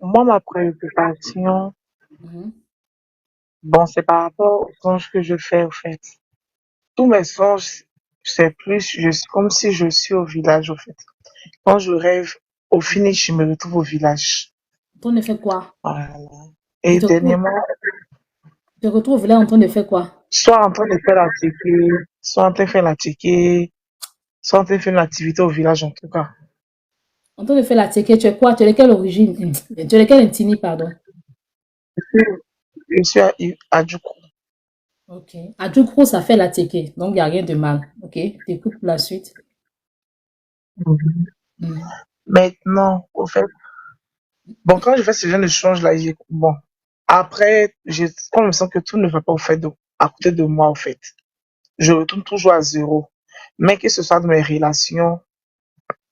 Moi, ma préoccupation, Mhm. bon, c'est par rapport aux songes que je fais, au fait. Tous mes songes, c'est plus, comme si je suis au village, au fait. Quand je rêve, au finish, je me retrouve au village. En train de faire quoi? Voilà. Tu Et te retrouves, dernièrement, tu te retrouves là en train de faire quoi? soit en train de faire la ticket, soit en train de faire la ticket, soit en train de faire une activité au village, en tout cas. En train de faire la teke, tu es quoi? Tu es de quelle origine? Tu es de quelle ethnie, pardon? Je suis à Djoukou. Ok. À Djoukro, ça fait la teke, donc il n'y a rien de mal. Ok, t'écoutes pour la suite. Mhm. Mhm. Maintenant, au fait, bon, quand je fais ce genre de choses là, bon, après, quand je me sens que tout ne va pas au fait à côté de moi, au fait, je retourne toujours à zéro. Mais que ce soit dans mes relations,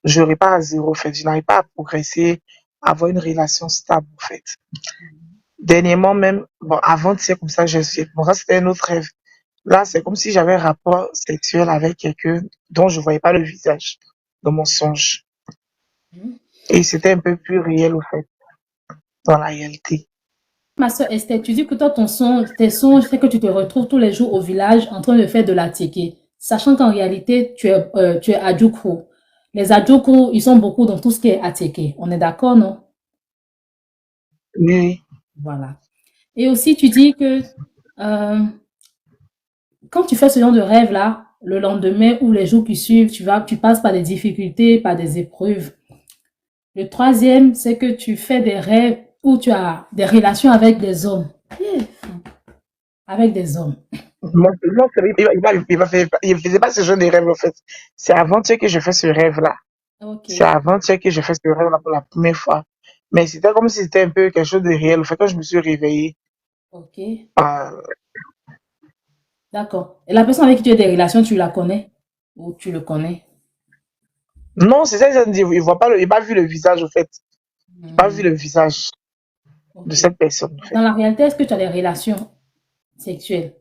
je n'aurai pas à zéro, au fait. Je n'arrive pas à progresser, à avoir une relation stable, au fait. Dernièrement même, bon, avant-hier, comme ça, bon, ça c'était un autre rêve. Là, c'est comme si j'avais un rapport sexuel avec quelqu'un dont je voyais pas le visage dans mon songe. Mhm. Et c'était un peu plus réel, au fait, dans la réalité. Ma soeur Esther, tu dis que toi, tes songes, c'est que tu te retrouves tous les jours au village en train de faire de la teke, sachant qu'en réalité, tu es à Djoukro. Les Adjoukrou, ils sont beaucoup dans tout ce qui est ateke. On est d'accord, non? Oui, Voilà. Et aussi, tu dis que euh, quand tu fais ce genre de rêve-là, le lendemain ou les jours qui suivent, tu passes par des difficultés, par des épreuves. Le troisième, c'est que tu fais des rêves où tu as des relations avec des hommes. Avec des hommes. non, il faisait pas ce genre de rêve, en fait. C'est avant-hier que je fais ce rêve-là. Ok, C'est avant-hier que je fais ce rêve-là pour la première fois. Mais c'était comme si c'était un peu quelque chose de réel. En fait, quand je me suis réveillé, ok, euh, d'accord. Et la personne avec qui tu as des relations, tu la connais? Ou tu le connais? non, c'est ça, il voit pas il n'a pas vu le visage, en fait. Il n'a pas vu Hmm, le visage de ok. cette personne, en fait. Dans la réalité, est-ce que tu as des relations sexuelles?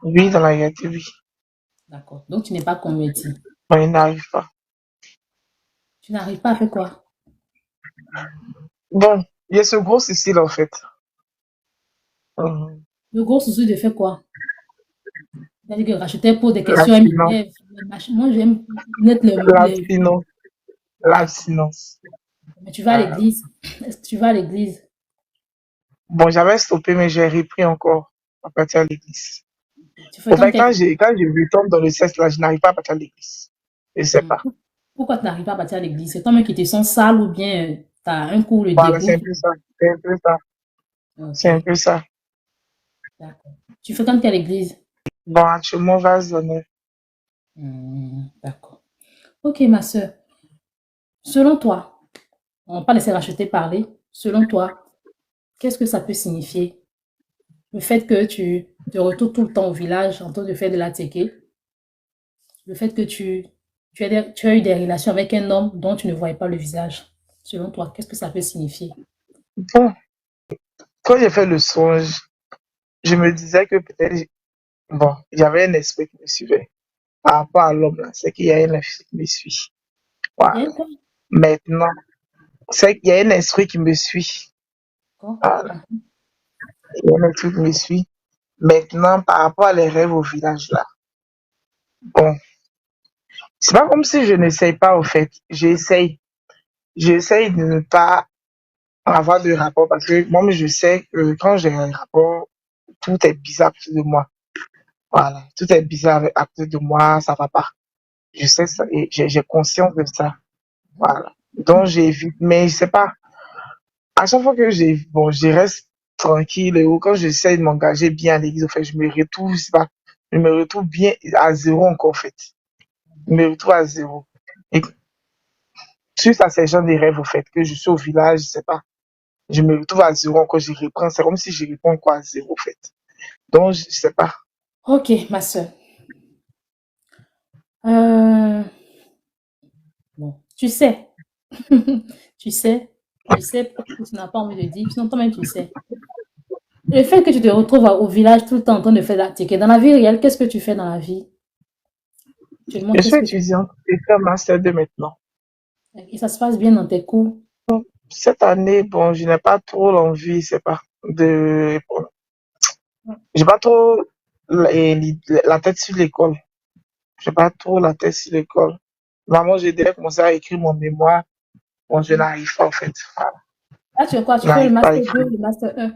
Oui, dans la réalité, oui. D'accord. Donc, tu n'es pas converti. Mais il n'arrive pas. Tu n'arrives pas à faire quoi? Bon, il y a ce gros souci, là, en fait. Mhm. Le gros souci de faire quoi? C'est-à-dire que racheter pour des questions, L'abstinence, moi, j'aime mettre l'abstinence, D'accord. l'abstinence. Mais tu vas à Euh, l'église. Est-ce que tu vas à l'église? bon, j'avais stoppé, mais j'ai repris encore à partir de l'église. Tu Au fréquentes fait, quelle quand je retombe dans le sexe, là, je n'arrive pas à partir de l'église. Je sais Hmm. pas. Pourquoi tu n'arrives pas à partir à l'église? C'est toi-même qui te sens sale ou bien tu as un coup le Voilà, c'est dégoût? un peu ça. C'est un peu ça. Ok, C'est un peu ça. d'accord. Tu fréquentes quelle église? Bon, actuellement, on va se donner. D'accord. Ok, ma soeur. Selon toi, on va pas laisser racheter parler. Selon toi, qu'est-ce que ça peut signifier? Le fait que tu te retrouves tout le temps au village en train de faire de la teke, le fait que tu as eu des relations avec un homme dont tu ne voyais pas le visage. Selon toi, qu'est-ce que ça peut signifier? Bon, quand j'ai fait le songe, je me disais que peut-être, bon, j'avais un esprit qui me suivait. Par rapport à l'homme, là, c'est qu'il y a un esprit qui me suit. Il y a Voilà. un quoi? Maintenant, c'est qu'il y a un esprit qui me suit. D'accord. Voilà. Il y a un esprit qui me suit. Maintenant, par rapport à les rêves au village, là, bon, c'est pas comme si je n'essaye pas, au fait. J'essaye. J'essaye de ne pas avoir de rapport parce que moi, je sais que quand j'ai un rapport, tout est bizarre à côté de moi. Voilà. Tout est bizarre à côté de moi, ça va pas. Je sais ça et j'ai conscience de ça. Voilà. Donc, j'évite. Mais je sais pas. À chaque fois que bon, je reste tranquille et quand j'essaie de m'engager bien à l'église, en fait, je me retrouve, je sais pas, je me retrouve bien à zéro encore, en fait. Je me retrouve à zéro. Et suite à ces gens des rêves, au fait, que je suis au village, je sais pas, je me retrouve à zéro encore, je reprends, c'est comme si je réponds quoi à zéro, en fait. Donc, je sais pas. Ok, ma soeur. Euh, bon, tu sais, tu sais, je sais, peut-être que tu n'as pas envie de dire, sinon toi-même tu sais. Le fait que tu te retrouves au village tout le temps en train de faire la ticket, dans la vie réelle, qu'est-ce que tu fais dans la vie? Actuellement, Je suis qu'est-ce que tu étudiante et faire master de maintenant. fais? Et ça se passe bien dans tes cours? Cette année, bon, je n'ai pas trop l'envie, c'est pas, bon, j'ai pas trop la tête sur l'école. J'ai pas trop la tête sur l'école. Maman, j'ai déjà commencé à écrire mon mémoire. Bon, je n'arrive pas, en fait. Voilà. Là, tu es quoi? Je Tu fais le n'arrive pas à master 2 écrire. ou le master 1?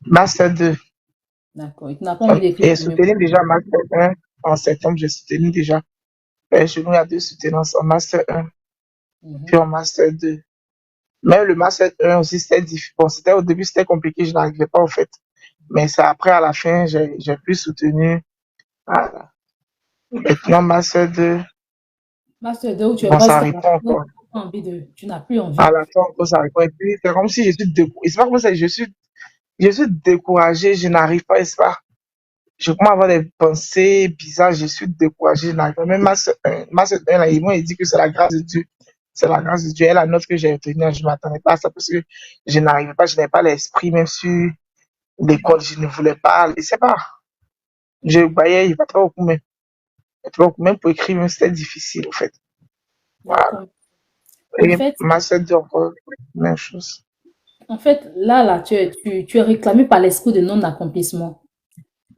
Master 2. D'accord. Et tu n'as pas envie d'écrire Et ton mémoire. soutenir déjà Master 1 en septembre, j'ai soutenu déjà. Chez nous, il y a deux soutenances en Master 1 puis Mhm. en Master 2. Même le Master 1 aussi, c'était difficile. Bon, au début, c'était compliqué, je n'arrivais pas, au fait. Mais c'est après, à la fin, j'ai plus soutenu. Voilà. Maintenant, Master 2, Master 2 où tu es bon, pas ça jusqu'à la répond fin, encore. tu n'as plus À envie. la fin, encore, ça répond. Et puis, c'est comme si je suis découragé. C'est pas comme ça, je suis découragé, je n'arrive pas, c'est pas. Je commence à avoir des pensées bizarres, je suis découragé, je n'arrive pas. Même ma sœur, là, ils m'ont dit que c'est la grâce de Dieu. C'est la grâce de Dieu. Et la note que j'ai obtenue, je ne m'attendais pas à ça parce que je n'arrivais pas, je n'avais pas l'esprit, même sur l'école, je ne voulais pas, je sais pas. Je Mhm. voyais, il n'y a pas trop beaucoup, même pour écrire, même c'était difficile, en fait. Voilà. D'accord. En Et fait, ma sœur dit encore la même chose. là, tu es réclamé par l'esprit de non-accomplissement.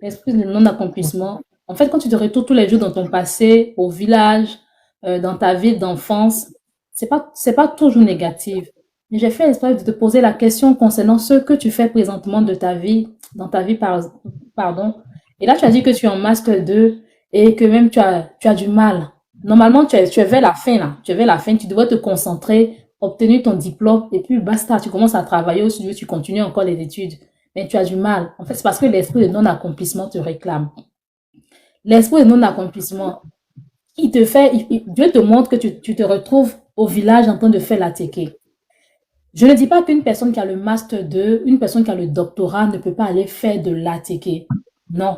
L'esprit de non-accomplissement. En fait, quand tu te retrouves tous les jours dans ton passé, au village, dans ta vie d'enfance, c'est pas toujours négatif. Mais j'ai fait exprès de te poser la question concernant ce que tu fais présentement de ta vie, dans ta vie, pardon. Et là, tu as dit que tu es en master 2 et que même tu as du mal. Normalement, tu es vers la fin, là. Tu es vers la fin, tu devrais te concentrer, obtenir ton diplôme et puis basta, tu commences à travailler ou si tu continues encore les études. Mais tu as du mal. En fait, c'est parce que l'esprit de non-accomplissement te réclame. L'esprit de non-accomplissement, Dieu te montre que tu te retrouves au village en train de faire la teke. Je ne dis pas qu'une personne qui a le master 2, une personne qui a le doctorat ne peut pas aller faire de l'ATK. Non,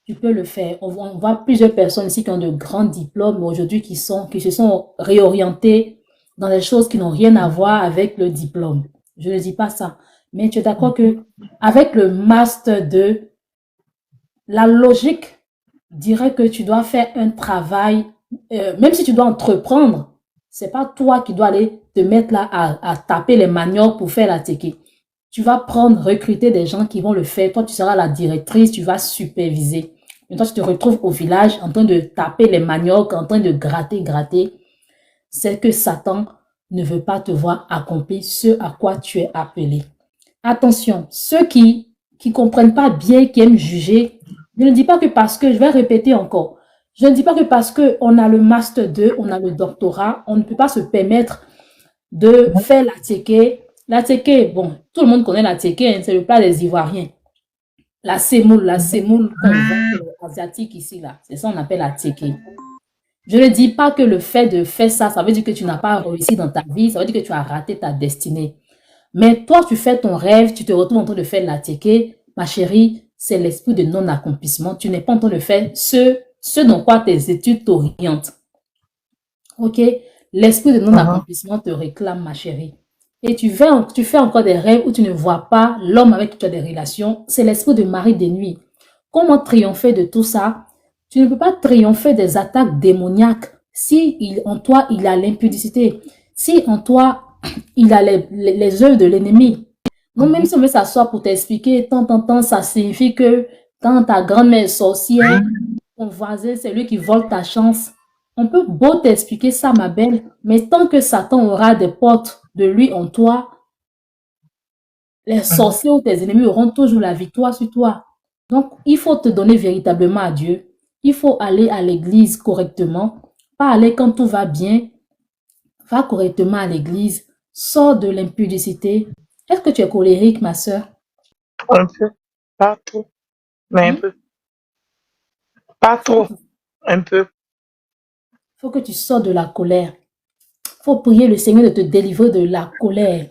tu peux le faire. On voit plusieurs personnes ici qui ont de grands diplômes aujourd'hui qui se sont réorientées dans des choses qui n'ont rien à voir avec le diplôme. Je ne dis pas ça. Mais tu es d'accord que avec le master 2, la logique dirait que tu dois faire un travail, même si tu dois entreprendre, c'est pas toi qui dois aller te mettre là à taper les maniocs pour faire la teke. Tu vas recruter des gens qui vont le faire. Toi, tu seras la directrice, tu vas superviser. Et toi, tu te retrouves au village en train de taper les maniocs, en train de gratter. C'est que Satan ne veut pas te voir accomplir ce à quoi tu es appelé. Attention, ceux qui comprennent pas bien, qui aiment juger, je ne dis pas que parce que, je vais répéter encore, je ne dis pas que parce qu'on a le master 2, on a le doctorat, on ne peut pas se permettre de faire la teke. La teke, bon, tout le monde connaît la teke, hein, c'est le plat des Ivoiriens. La semoule qu'on vend asiatique ici, là, c'est ça qu'on appelle la teke. Je ne dis pas que le fait de faire ça, ça veut dire que tu n'as pas réussi dans ta vie, ça veut dire que tu as raté ta destinée. Mais toi, tu fais ton rêve, tu te retrouves en train de faire la teke. Ma chérie, c'est l'esprit de non-accomplissement. Tu n'es pas en train de faire ce dans quoi tes études t'orientent. OK? L'esprit de Mhm, non-accomplissement te réclame, ma chérie. Et tu fais encore des rêves où tu ne vois pas l'homme avec qui tu as des relations. C'est l'esprit de mari des nuits. Comment triompher de tout ça? Tu ne peux pas triompher des attaques démoniaques si en toi, il a l'impudicité. Si en toi, il a les œuvres de l'ennemi. Non, même mhm, si on veut s'asseoir pour t'expliquer, tant, ça signifie que quand ta grand-mère est sorcière, ton voisin, c'est lui qui vole ta chance. On peut beau t'expliquer ça, ma belle, mais tant que Satan aura des portes de lui en toi, les mhm, sorciers ou tes ennemis auront toujours la victoire sur toi. Donc, il faut te donner véritablement à Dieu. Il faut aller à l'église correctement, pas aller quand tout va bien. Va correctement à l'église, sors de l'impudicité. Est-ce que tu es colérique, ma sœur? un peu, pas trop, mais un Hmm? peu, pas Faut que trop, tu, un peu. faut que tu sors de la colère. Faut prier le Seigneur de te délivrer de la colère.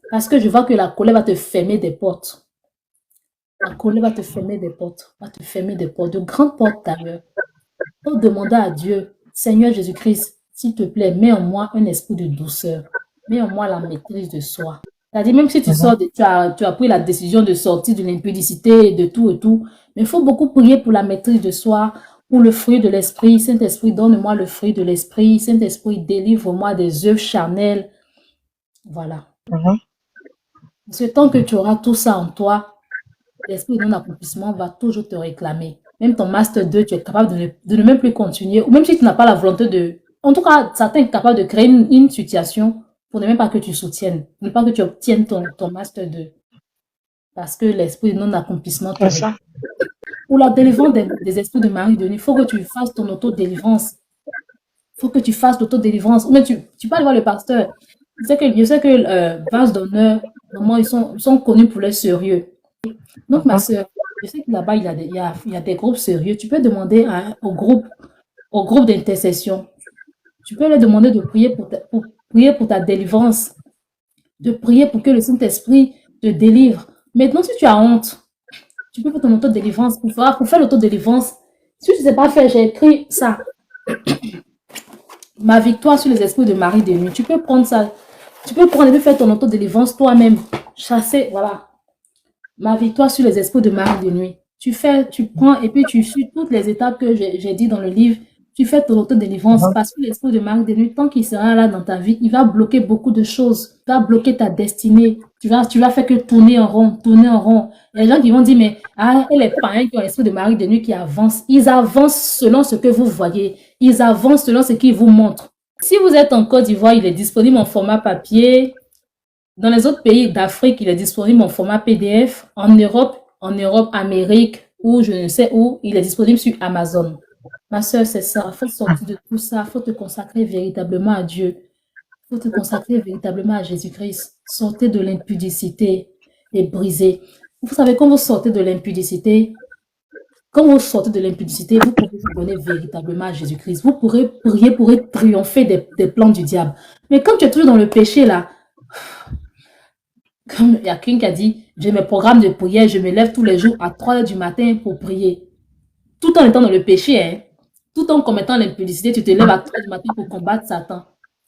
Parce que je vois que la colère va te fermer des portes. La colère va te fermer des portes. Va te fermer des portes. De grandes portes d'ailleurs. Faut demander à Dieu, Seigneur Jésus-Christ, s'il te plaît, mets en moi un esprit de douceur. Mets en moi la maîtrise de soi. C'est-à-dire, même si Mhm, tu as pris la décision de sortir de l'impudicité, de tout et tout, mais il faut beaucoup prier pour la maîtrise de soi, pour le fruit de l'esprit. Saint-Esprit, donne-moi le fruit de l'esprit. Saint-Esprit, délivre-moi des œuvres charnelles. Voilà. Mhm. Parce que tant que tu auras tout ça en toi, l'esprit de non-accomplissement va toujours te réclamer. Même ton master 2, tu es capable de ne même plus continuer. Ou même si tu n'as pas la volonté de... En tout cas, certains sont capables de créer une situation pour ne même pas que tu soutiennes, ne pas que tu obtiennes ton master 2. Parce que l'esprit de non-accomplissement te C'est réclame. ça. Pour la délivrance des esprits de mari de nuit, il faut que tu fasses ton auto-délivrance. Il faut que tu fasses l'autodélivrance. Ou même tu peux aller voir le pasteur. Je sais que Vase d'honneur, normalement, ils sont connus pour leur sérieux. Donc, ma Mhm. soeur, je sais que là-bas, il y a des groupes sérieux. Tu peux demander au groupe d'intercession. Tu peux leur demander de prier pour prier pour ta délivrance, de prier pour que le Saint-Esprit te délivre. Maintenant, si tu as honte, tu peux faire ton autodélivrance. Pour faire l'autodélivrance, si tu ne sais pas faire, j'ai écrit ça. Ma victoire sur les esprits de mari de nuit. Tu peux prendre ça. Tu peux prendre et puis faire ton autodélivrance toi-même. Chasser, voilà. Ma victoire sur les esprits de mari de nuit. Tu prends et puis tu suis toutes les étapes que j'ai dit dans le livre. Tu fais ton autodélivrance Mhm. parce que l'esprit de mari de nuit, tant qu'il sera là dans ta vie, il va bloquer beaucoup de choses. Il va bloquer ta destinée. Tu vas faire que tourner en rond, tourner en rond. Il y a des gens qui vont dire, mais ah, et les parents qui ont l'esprit de mari de nuit qui avancent, ils avancent selon ce que vous voyez. Ils avancent selon ce qu'ils vous montrent. Si vous êtes en Côte d'Ivoire, il est disponible en format papier. Dans les autres pays d'Afrique, il est disponible en format PDF. En Europe, Amérique, ou je ne sais où, il est disponible sur Amazon. Ma soeur, c'est ça. Il faut sortir de tout ça. Il faut te consacrer véritablement à Dieu. Il faut te consacrer véritablement à Jésus-Christ. Sortez de l'impudicité et brisez. Vous savez, quand vous sortez de l'impudicité, vous pouvez vous donner véritablement à Jésus-Christ. Vous pourrez prier pour triompher des plans du diable. Mais quand tu es toujours dans le péché, là, comme il y a quelqu'un qui a dit, j'ai mes programmes de prière, je me lève tous les jours à 3 heures du matin pour prier. Tout en étant dans le péché, hein. Tout en commettant l'impudicité, tu te lèves à 3 heures du matin pour combattre Satan.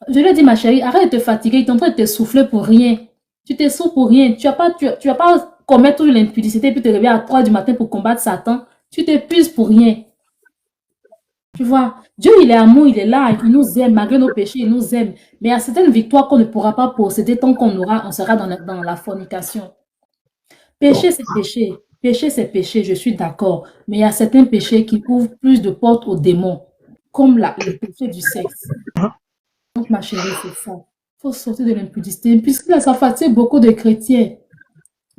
Je lui ai dit, ma chérie, arrête de te fatiguer, il est en train de te souffler pour rien. Tu t'essouffles pour rien. Tu vas pas commettre toute l'impudicité puis te réveiller à 3 heures du matin pour combattre Satan. Tu t'épuises pour rien. Tu vois, Dieu, il est amour, il est là, il nous aime, malgré nos péchés, il nous aime. Mais il y a certaines victoires qu'on ne pourra pas posséder tant on sera dans la fornication. Péché, c'est péché. Péché, c'est péché, je suis d'accord. Mais il y a certains péchés qui ouvrent plus de portes aux démons, comme le péché du sexe. Donc, ma chérie, c'est ça. Il faut sortir de l'impudicité, puisque là, ça fatigue beaucoup de chrétiens.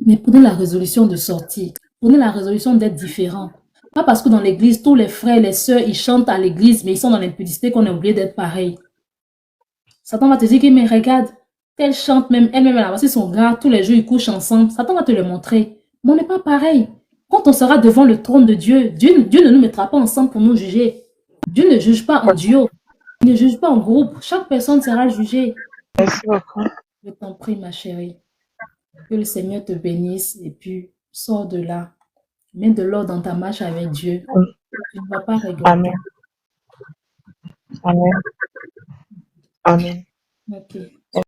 Mais prenez la résolution de sortir. Prenez la résolution d'être différent. Pas parce que dans l'église, tous les frères et les sœurs, ils chantent à l'église, mais ils sont dans l'impudicité qu'on a oublié d'être pareil. Satan va te dire que, mais regarde, elle chante même, elle-même, elle a passé son gars, tous les jours, ils couchent ensemble. Satan va te le montrer. Mais on n'est pas pareil. Quand on sera devant le trône de Dieu, Dieu ne nous mettra pas ensemble pour nous juger. Dieu ne juge pas en duo. Il ne juge pas en groupe. Chaque personne sera jugée. Merci beaucoup. Je t'en prie, ma chérie. Que le Seigneur te bénisse et puis sors de là. Mets de l'ordre dans ta marche avec Dieu. Tu ne vas pas regretter. Amen. Amen. Amen. Ok.